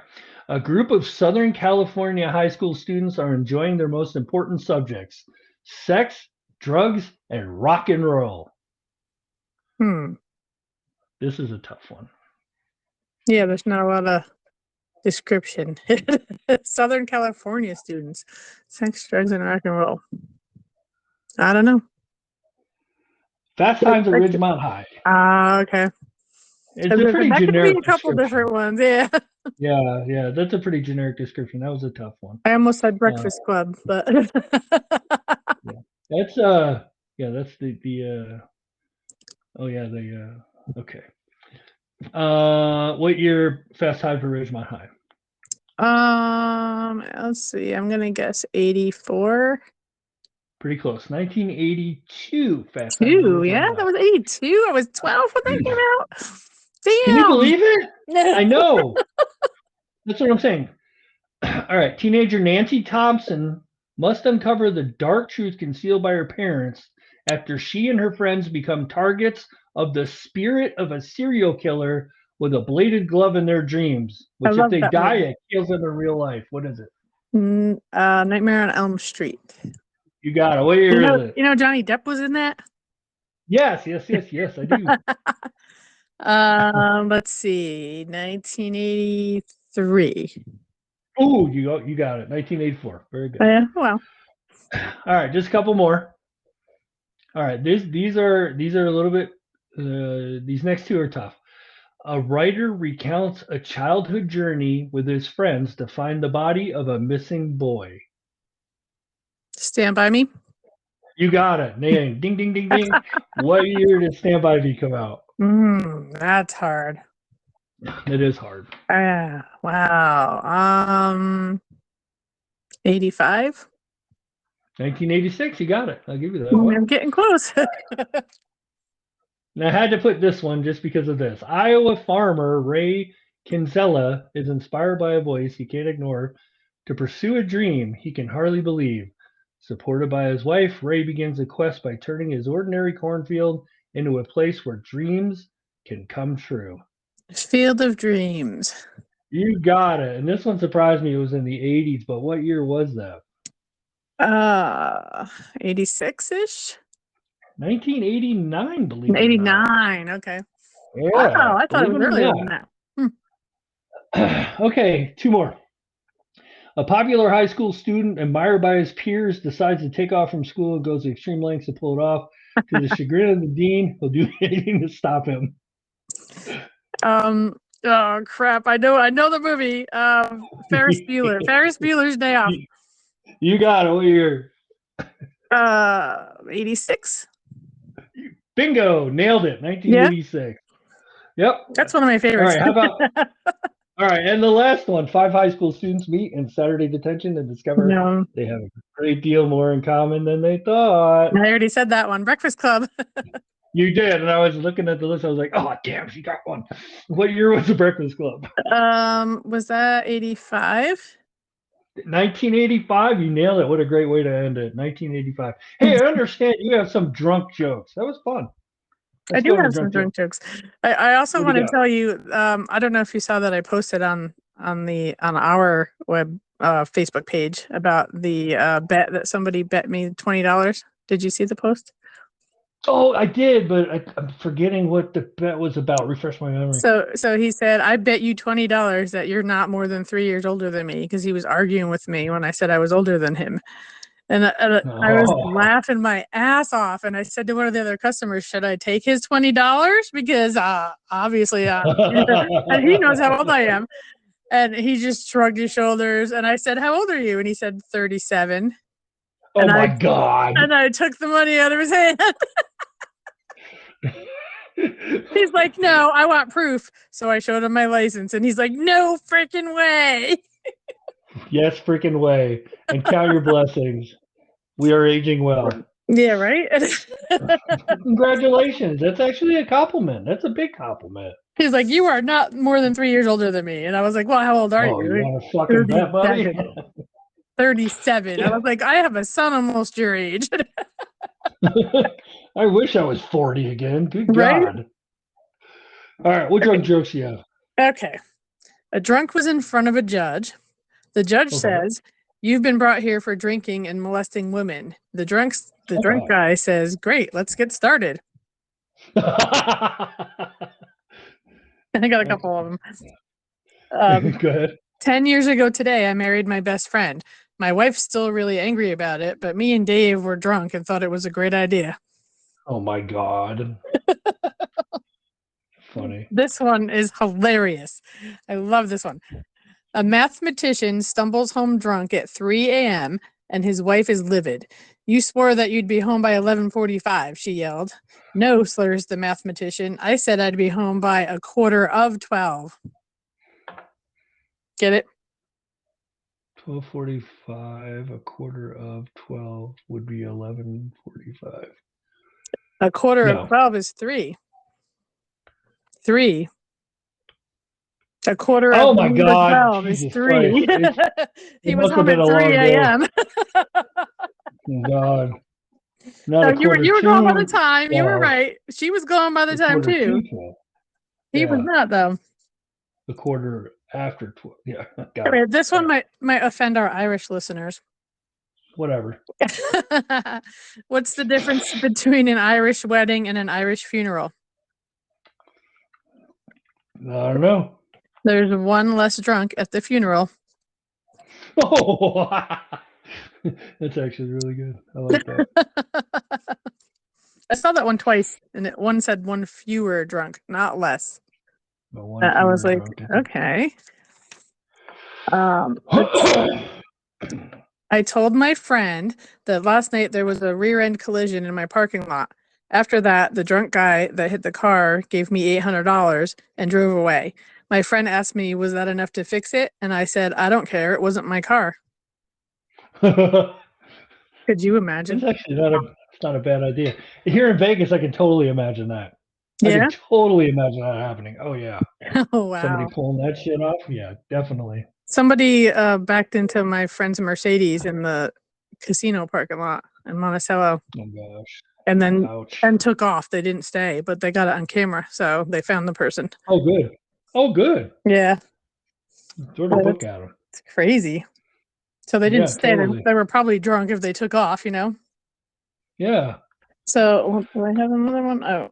C: A group of Southern California high school students are enjoying their most important subjects: sex, drugs, and rock and roll. This is a tough one.
B: Yeah, there's not a lot of description. Southern California students, sex, drugs, and rock and roll. I don't know.
C: Fast Times at Ridgemont High.
B: Okay.
C: It's a pretty generic
B: could be a couple different ones. Yeah.
C: Yeah. That's a pretty generic description. That was a tough one.
B: I almost said Breakfast Club, but
C: that's the okay. What year Fast Times at Ridgemont High?
B: Let's see. I'm gonna guess 84.
C: Pretty close. 1982. Fast
B: Times. Yeah, that was 82. I was 12 when that came out. Damn.
C: Can you believe it? I know. That's what I'm saying. All right. Teenager Nancy Thompson must uncover the dark truth concealed by her parents after she and her friends become targets of the spirit of a serial killer with a bladed glove in their dreams, which if they die, it kills them in real life. What is it?
B: Nightmare on Elm Street.
C: You got it. What year is it?
B: You know Johnny Depp was in that?
C: Yes, I do.
B: Let's see, 1983.
C: Oh, you got it. 1984. Very good.
B: Yeah, well,
C: All right, just a couple more. All right, these are a little bit. These next two are tough. A writer recounts a childhood journey with his friends to find the body of a missing boy.
B: Stand By Me.
C: You got it. Ding, ding, ding, ding. What year did Stand By Me come out?
B: That's hard.
C: It is hard.
B: Wow. 85.
C: 1986. You got it. I'll give you that one.
B: I'm getting close.
C: And I had to put this one just because of this. Iowa farmer Ray Kinsella is inspired by a voice he can't ignore to pursue a dream he can hardly believe. Supported by his wife, Ray begins a quest by turning his ordinary cornfield into a place where dreams can come true.
B: Field of Dreams.
C: You got it. And this one surprised me. It was in the 80s, but what year was that?
B: 86-ish?
C: 1989, believe it or not.
B: 89, okay.
C: Yeah,
B: Wow, I thought it was
C: believe it or
B: earlier than that.
C: Okay, two more. A popular high school student, admired by his peers, decides to take off from school and goes to extreme lengths to pull it off. To the chagrin of the dean, he'll do anything to stop him.
B: Oh crap! I know the movie. Ferris Bueller. Ferris Bueller's Day Off.
C: You got it. What year?
B: 86.
C: Bingo! Nailed it. 1986. Yep.
B: That's one of my favorites.
C: All right. How about? All right, and the last one: 5 high school students meet in Saturday detention and discover they have a great deal more in common than they thought.
B: I already said that one. Breakfast Club.
C: You did, and I was looking at the list. I was like, "Oh, damn, she got one." What year was the Breakfast Club?
B: Was that 85?
C: 1985. You nailed it. What a great way to end it. 1985. Hey, I understand you have some drunk jokes. That was fun.
B: I do have some drunk jokes. I also want to tell you. I don't know if you saw that I posted on our web Facebook page about the bet that somebody bet me $20. Did you see the post?
C: Oh, I did, but I'm forgetting what the bet was about. Refresh my memory.
B: So he said, "I bet you $20 that you're not more than 3 years older than me," because he was arguing with me when I said I was older than him. And I was laughing my ass off. And I said to one of the other customers, "Should I take his $20? Because obviously and he knows how old I am." And he just shrugged his shoulders. And I said, "How old are you?" And he said, 37.
C: Oh, my God.
B: And I took the money out of his hand. He's like, "No, I want proof." So I showed him my license. And he's like, "No freaking way."
C: Yes, freaking way. And count your blessings. We are aging well.
B: Yeah, right?
C: Congratulations. That's actually a compliment. That's a big compliment.
B: He's like, "You are not more than 3 years older than me." And I was like, "Well, how old are you?"
C: You want to fucking bet, buddy?
B: 37. I was like, "I have a son almost your age."
C: I wish I was 40 again. Good
B: Right?
C: God. All right, what drunk jokes you have?
B: Okay. A drunk was in front of a judge. The judge says, "You've been brought here for drinking and molesting women." The drunk guy says, "Great, let's get started." I got a couple of them.
C: Go ahead.
B: 10 years ago today, I married my best friend. My wife's still really angry about it, but me and Dave were drunk and thought it was a great idea.
C: Oh, my God. Funny.
B: This one is hilarious. I love this one. A mathematician stumbles home drunk at 3 a.m. and his wife is livid. "You swore that you'd be home by 11:45, she yelled. "No," slurs the mathematician. "I said I'd be home by 11:45. Get it?
C: 12:45, 11:45 would be 11:45.
B: 11:45 is 3. 3. 11:45
C: Oh my God!
B: is
C: Jesus
B: 3. He was home at 3 a.m.
C: God.
B: No, you were gone by the time. You were right. She was gone by the time too. He was not though.
C: The quarter after 12. Yeah.
B: Okay, this one might offend our Irish listeners.
C: whatever.
B: What's the difference between an Irish wedding and an Irish funeral?
C: I don't know.
B: There's one less drunk at the funeral.
C: Oh, that's actually really good. I like that.
B: I saw that one twice, and one said one fewer drunk, not less. I was like, okay. I told my friend that last night there was a rear end collision in my parking lot. After that, the drunk guy that hit the car gave me $800 and drove away. My friend asked me, was that enough to fix it? And I said, I don't care. It wasn't my car. Could you imagine?
C: It's actually not a bad idea. Here in Vegas, I can totally imagine that.
B: Yeah?
C: I can totally imagine that happening. Oh, yeah.
B: Oh, wow.
C: Somebody pulling that shit off? Yeah, definitely.
B: Somebody backed into my friend's Mercedes in the casino parking lot in Monticello.
C: Oh, gosh.
B: And then
C: Ouch.
B: and took off. They didn't stay, but they got it on camera, so they found the person.
C: Oh, good. Oh, good.
B: Yeah.
C: Throw the book at them.
B: It's crazy. So they didn't stay.
C: Totally.
B: They were probably drunk if they took off, you know?
C: Yeah.
B: So do I have another one? Oh.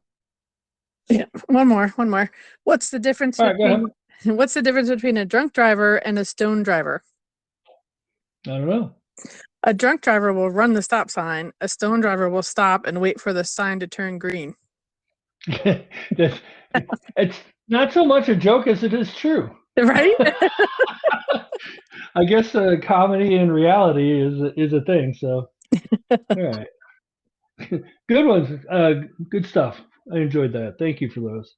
B: Yeah. One more. What's the difference What's the difference between a drunk driver and a stone driver?
C: I don't know.
B: A drunk driver will run the stop sign. A stone driver will stop and wait for the sign to turn green.
C: It's not so much a joke as it is true.
B: Right?
C: I guess comedy and reality is a thing. So, all right. Good ones. Good stuff. I enjoyed that. Thank you for those.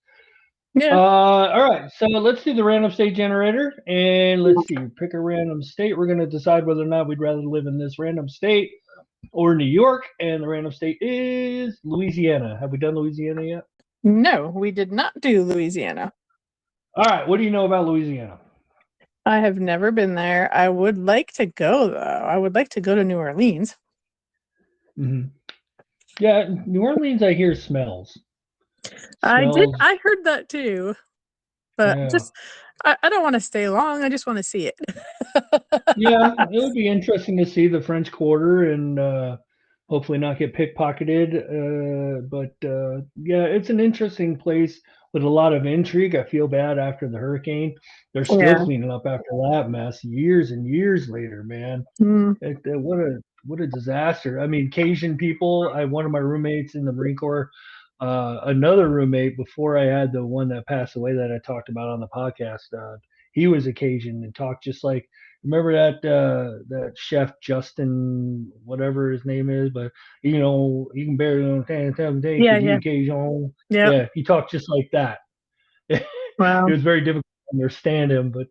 B: Yeah.
C: All right. So let's do the random state generator, and let's see. Pick a random state. We're going to decide whether or not we'd rather live in this random state or New York, and the random state is Louisiana. Have we done Louisiana yet?
B: No, we did not do Louisiana.
C: All right. What do you know about Louisiana?
B: I have never been there. I would like to go, though. I would like to go to New Orleans.
C: Mm-hmm. Yeah, New Orleans, I hear smells.
B: I heard that too. But I don't want to stay long. I just want to see it.
C: Yeah, it would be interesting to see the French Quarter and hopefully not get pickpocketed. But yeah, it's an interesting place with a lot of intrigue. I feel bad after the hurricane. They're still cleaning up after that mess years and years later, man. What a disaster. I mean, Cajun people, one of my roommates in the Marine Corps, another roommate before I had the one that passed away that I talked about on the podcast, he was a Cajun and talked just like, remember that chef Justin, whatever his name is, but you know, he can barely understand something. Cajun. Yeah, he talked just like that.
B: Wow.
C: It was very difficult to understand him, but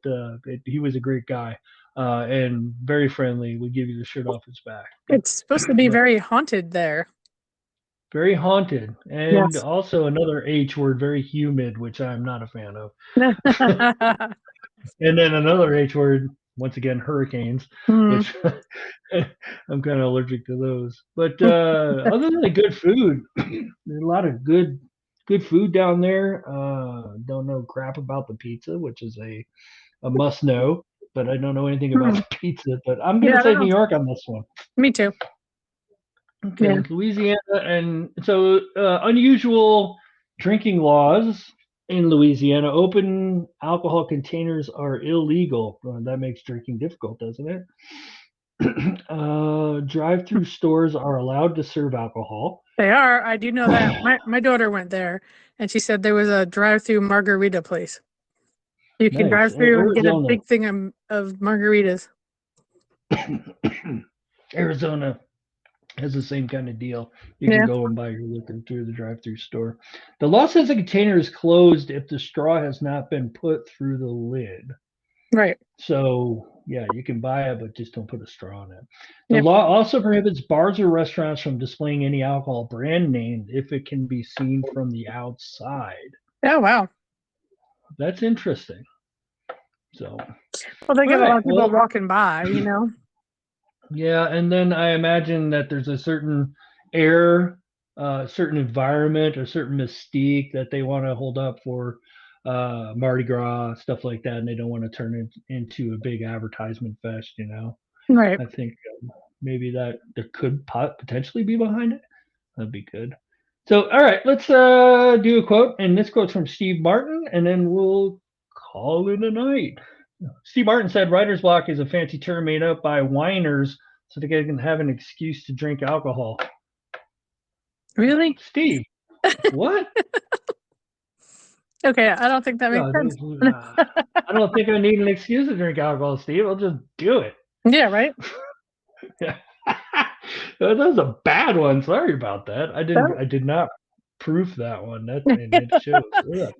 C: he was a great guy. And very friendly, would give you the shirt off his back.
B: It's supposed to be very haunted there.
C: Very haunted. And also another H word, very humid, which I'm not a fan of. And then another H word, once again, hurricanes, which I'm kind of allergic to those. But other than the good food, there's a lot of good food down there. Don't know crap about the pizza, which is a must know. But I don't know anything about the pizza. But I'm going to say New York on this one.
B: Me too.
C: Okay, Louisiana. And so unusual drinking laws in Louisiana. Open alcohol containers are illegal. That makes drinking difficult, doesn't it? Drive-through stores are allowed to serve alcohol.
B: They are. I do know that. My daughter went there, and she said there was a drive-through margarita place. You can drive through and get a big thing of margaritas.
C: Arizona has the same kind of deal. You can go and buy your liquor through the drive-through store. The law says the container is closed if the straw has not been put through the lid.
B: Right.
C: So, yeah, you can buy it, but just don't put a straw in it. The law also prohibits bars or restaurants from displaying any alcohol brand name if it can be seen from the outside.
B: Oh, wow.
C: That's interesting. So,
B: well, they get a lot of people walking by, you know.
C: Yeah, and then I imagine that there's a certain air, certain environment, a certain mystique that they want to hold up for Mardi Gras, stuff like that, and they don't want to turn it into a big advertisement fest, you know.
B: Right.
C: I think maybe that there could potentially be behind it. That'd be good. So, all right, let's do a quote, and this quote's from Steve Martin, and then we'll call it a night. Steve Martin said, "Writer's block is a fancy term made up by whiners so they can have an excuse to drink alcohol."
B: Really?
C: Steve, what?
B: Okay, I don't think that makes sense.
C: I don't think I need an excuse to drink alcohol, Steve. I'll just do it.
B: Yeah, right?
C: That was a bad one. Sorry about that. I did not proof that one. That and it shows. Ugh.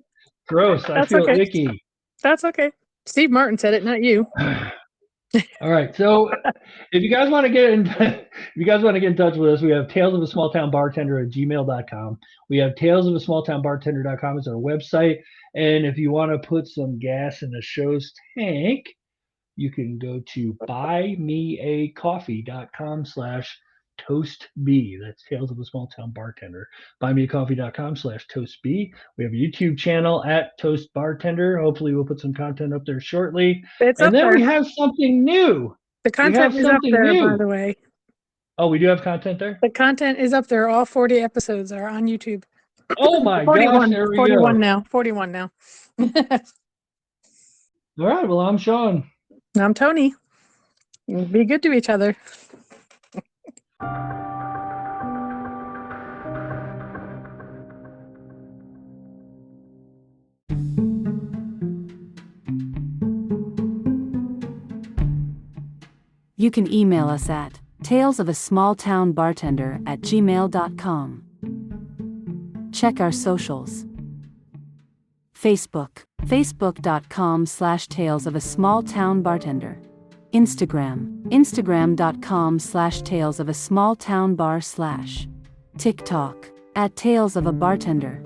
C: Gross. I feel
B: okay.
C: icky.
B: That's okay. Steve Martin said it, not you.
C: All right. So if you guys want to get in touch with us, we have talesofasmalltownbartender@gmail.com. We have talesofasmalltownbartender.com is our website. And if you want to put some gas in the show's tank, you can go to buymeacoffee.com/toastb. That's Tales of a Small Town Bartender. Buymeacoffee.com/toastb. We have a YouTube channel at Toast Bartender. Hopefully we'll put some content up there shortly. And then we have something new.
B: The content is up there, by the way.
C: Oh, we do have content there?
B: The content is up there. All 40 episodes are on YouTube.
C: Oh my gosh, there we
B: 41
C: go.
B: now. 41 now.
C: All right, well, I'm Sean.
B: I'm Tony. Be good to each other.
D: You can email us at talesofasmalltownbartender@gmail.com. Check our socials. Facebook, facebook.com/talesofasmalltownbartender. Instagram, instagram.com/talesofasmalltownbar/. TikTok, @talesofabartender.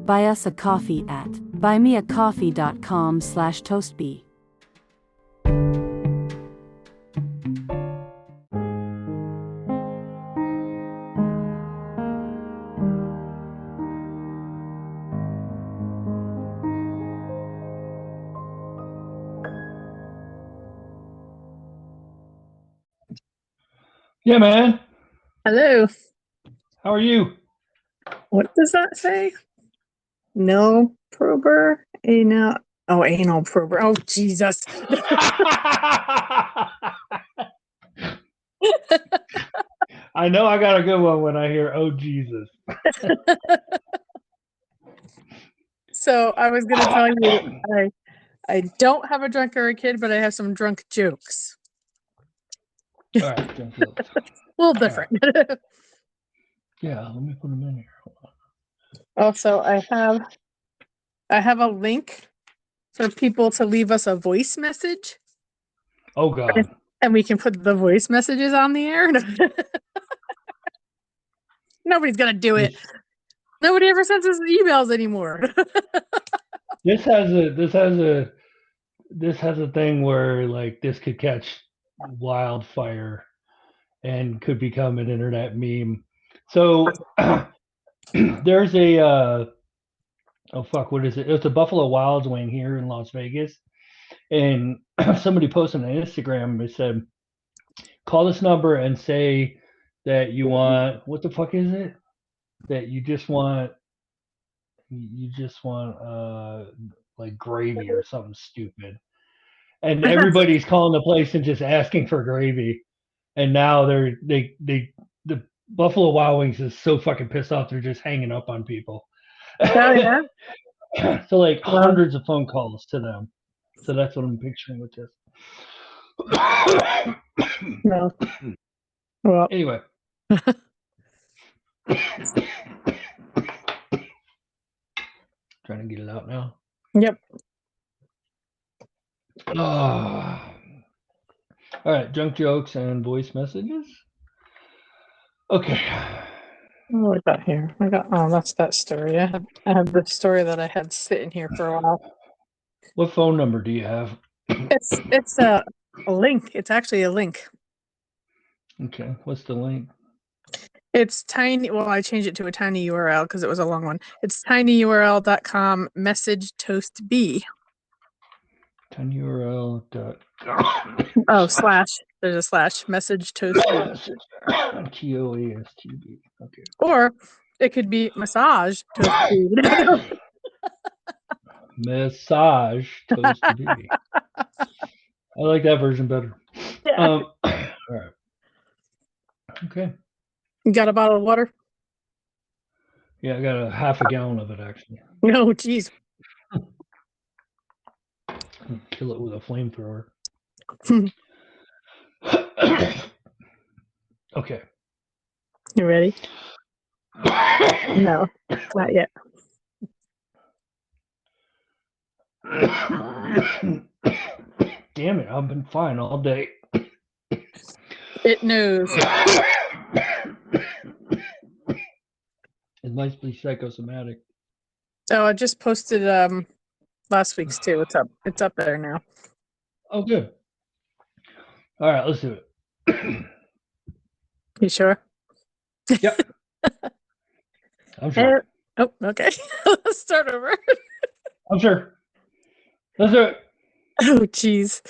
D: Buy us a coffee at buymeacoffee.com/toastb.
C: Yeah, man.
B: Hello.
C: How are you?
B: What does that say? No prober, anal. Oh, anal prober. Oh, Jesus.
C: I know I got a good one when I hear, "Oh, Jesus."
B: So I was going to tell you, I don't have a drunk or a kid, but I have some drunk jokes.
C: All right, drunk jokes.
B: A little different.
C: Right. Yeah, let me put them in here.
B: Also, I have a link for people to leave us a voice message.
C: Oh God.
B: And we can put the voice messages on the air. Nobody's gonna do it. Nobody ever sends us emails anymore.
C: This has a thing where like this could catch wildfire and could become an internet meme. So there's a oh fuck, what is it? It's a Buffalo Wild Wing here in Las Vegas, and somebody posted on Instagram. They said, "Call this number and say that you want what the fuck is it? That you just want like gravy or something stupid." And everybody's calling the place and just asking for gravy. And now the Buffalo Wild Wings is so fucking pissed off they're just hanging up on people.
B: Oh yeah.
C: So like hundreds of phone calls to them. So that's what I'm picturing with this.
B: No. Well.
C: Anyway. Trying to get it out now.
B: Yep.
C: Oh. All right, junk jokes and voice messages. Okay.
B: What we got here? That's that story. I have the story that I had sitting here for a while.
C: What phone number do you have?
B: It's a link. It's actually a link.
C: Okay. What's the link?
B: It's tiny. Well, I changed it to a tiny URL because it was a long one. It's tinyurl.com /toastb.
C: tinyurl.com.
B: Oh, There's a slash message toast.
C: TOASTB. Okay.
B: Or it could be massage toast food.
C: Massage toasted baby. I like that version better.
B: Yeah.
C: All right. Okay.
B: You got a bottle of water?
C: Yeah, I got a half a gallon of it actually.
B: No, geez.
C: Kill it with a flamethrower. Okay.
B: You ready? No, not yet.
C: Damn it, I've been fine all day.
B: It knows.
C: It might be psychosomatic.
B: Oh, I just posted last week's too. It's up there now.
C: Oh, good. All right, let's do it.
B: You sure?
C: Yep. I'm sure.
B: Oh, okay. Let's start over.
C: I'm sure. Let's do it.
B: Oh, geez.